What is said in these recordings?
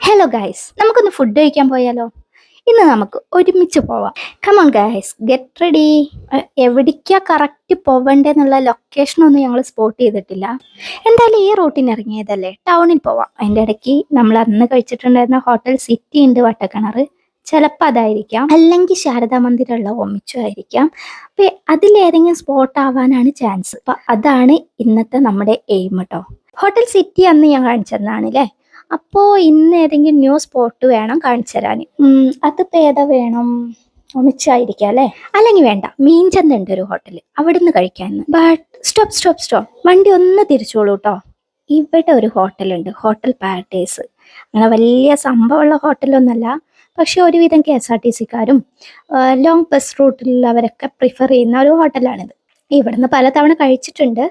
Hello guys, നമുക്കൊന്ന് food കഴിക്കാൻ പോയാലോ? ഇന്ന് നമുക്ക് ഒരുമിച്ച് പോവാം. Come on guys, get ready. എവിടേക്കാ കറക്റ്റ് പോവണ്ടെന്നുള്ള ലൊക്കേഷനൊന്നും ഞങ്ങൾ സ്പോട്ട് ചെയ്തിട്ടില്ല. എന്തായാലും ഈ റൂട്ടിന് ഇറങ്ങിയതല്ലേ, ടൗണിൽ പോവാം. അതിൻ്റെ ഇടയ്ക്ക് നമ്മൾ അന്ന് കഴിച്ചിട്ടുണ്ടായിരുന്ന ഹോട്ടൽ സിറ്റി ഉണ്ട് വട്ടക്കിണർ, ചിലപ്പോൾ അതായിരിക്കാം, അല്ലെങ്കിൽ ശാരദാ മന്ദിരമുള്ള ഒമിച്ചോ ആയിരിക്കാം. അപ്പം അതിലേതെങ്കിലും സ്പോട്ട് ആവാനാണ് ചാൻസ്. അപ്പം അതാണ് ഇന്നത്തെ നമ്മുടെ എയിം കേട്ടോ. ഹോട്ടൽ സിറ്റി അന്ന് ഞാൻ കാണിച്ചതാണ് അല്ലേ. അപ്പോൾ ഇന്ന് ഏതെങ്കിലും ന്യൂ സ്പോട്ട് വേണം കാണിച്ചു തരാൻ. അതിപ്പോൾ ഏതാ വേണം? ഒമിച്ചായിരിക്കാം അല്ലേ, അല്ലെങ്കിൽ വേണ്ട, മീൻചന്ത ഉണ്ട് ഒരു ഹോട്ടൽ, അവിടെ നിന്ന് കഴിക്കാൻ. ബട്ട് സ്റ്റോപ്പ് സ്റ്റോപ്പ് സ്റ്റോപ്പ്, വണ്ടി ഒന്ന് തിരിച്ചോളൂ കേട്ടോ. ഇവിടെ ഒരു ഹോട്ടലുണ്ട്, ഹോട്ടൽ പാരഡൈസ്. അങ്ങനെ വലിയ സംഭവമുള്ള ഹോട്ടലൊന്നല്ല, പക്ഷെ ഒരുവിധം KSRTC-ക്കാരും ലോങ് ബസ് റൂട്ടിലുള്ളവരൊക്കെ പ്രിഫർ ചെയ്യുന്ന ഒരു ഹോട്ടലാണിത്. ഇവിടുന്ന് പലതവണ കഴിച്ചിട്ടുണ്ട്.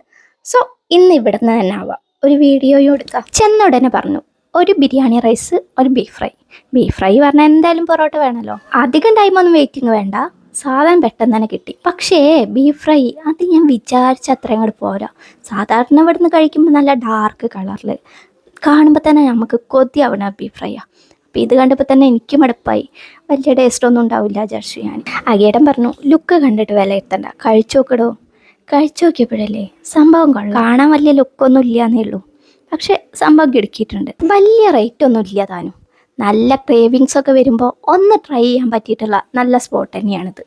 സോ ഇന്ന് ഇവിടുന്ന് തന്നെ ആവാം. ഒരു വീഡിയോയും എടുക്കാം. ചെന്ന ഉടനെ പറഞ്ഞു ഒരു ബിരിയാണി റൈസ്, ഒരു ബീഫ് ഫ്രൈ. ബീഫ് ഫ്രൈ പറഞ്ഞാൽ എന്തായാലും പൊറോട്ട വേണമല്ലോ. അധികം ടൈമൊന്നും വെയിറ്റിംഗ് വേണ്ട, സാധാരണ പെട്ടെന്ന് തന്നെ കിട്ടി. പക്ഷേ ബീഫ് ഫ്രൈ അത് ഞാൻ വിചാരിച്ച അത്ര അങ്ങോട്ട് പോരാ. സാധാരണ ഇവിടുന്ന് കഴിക്കുമ്പോൾ നല്ല ഡാർക്ക് കളറിൽ കാണുമ്പോൾ തന്നെ നമുക്ക് കൊതിയാവണ ബീഫ് ഫ്രൈയാണ്. അപ്പോൾ ഇത് കണ്ടപ്പോൾ തന്നെ എനിക്ക് മടുപ്പായി. വലിയ ടേസ്റ്റൊന്നും ഉണ്ടാവില്ല വിചാരിച്ചു ഞാൻ. അഗേടൻ പറഞ്ഞു ലുക്ക് കണ്ടിട്ട് വിലയിരുത്തണ്ട, കഴിച്ചു നോക്കടോ. കഴിച്ചു നോക്കിയപ്പോഴല്ലേ സംഭവം കൊള്ളാം. കാണാൻ വലിയ ലുക്കൊന്നും ഇല്ലയെന്നേ ഉള്ളൂ, പക്ഷെ സംഭവം കിടക്കിയിട്ടുണ്ട്. വലിയ റേറ്റ് ഒന്നും ഇല്ല താനും. നല്ല ക്രേവിങ്സ് ഒക്കെ വരുമ്പോൾ ഒന്ന് ട്രൈ ചെയ്യാൻ പറ്റിയിട്ടുള്ള നല്ല സ്പോട്ട് തന്നെയാണിത്.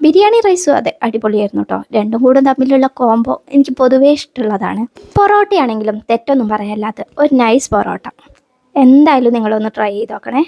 ബിരിയാണി റൈസും അതെ അടിപൊളിയായിരുന്നു കേട്ടോ. രണ്ടും കൂടെ തമ്മിലുള്ള കോംബോ എനിക്ക് പൊതുവേ ഇഷ്ടമുള്ളതാണ്. പൊറോട്ടയാണെങ്കിലും തെറ്റൊന്നും പറയാല്ലാത്ത ഒരു നൈസ് പൊറോട്ട. എന്തായാലും നിങ്ങളൊന്ന് ട്രൈ ചെയ്ത് നോക്കണേ.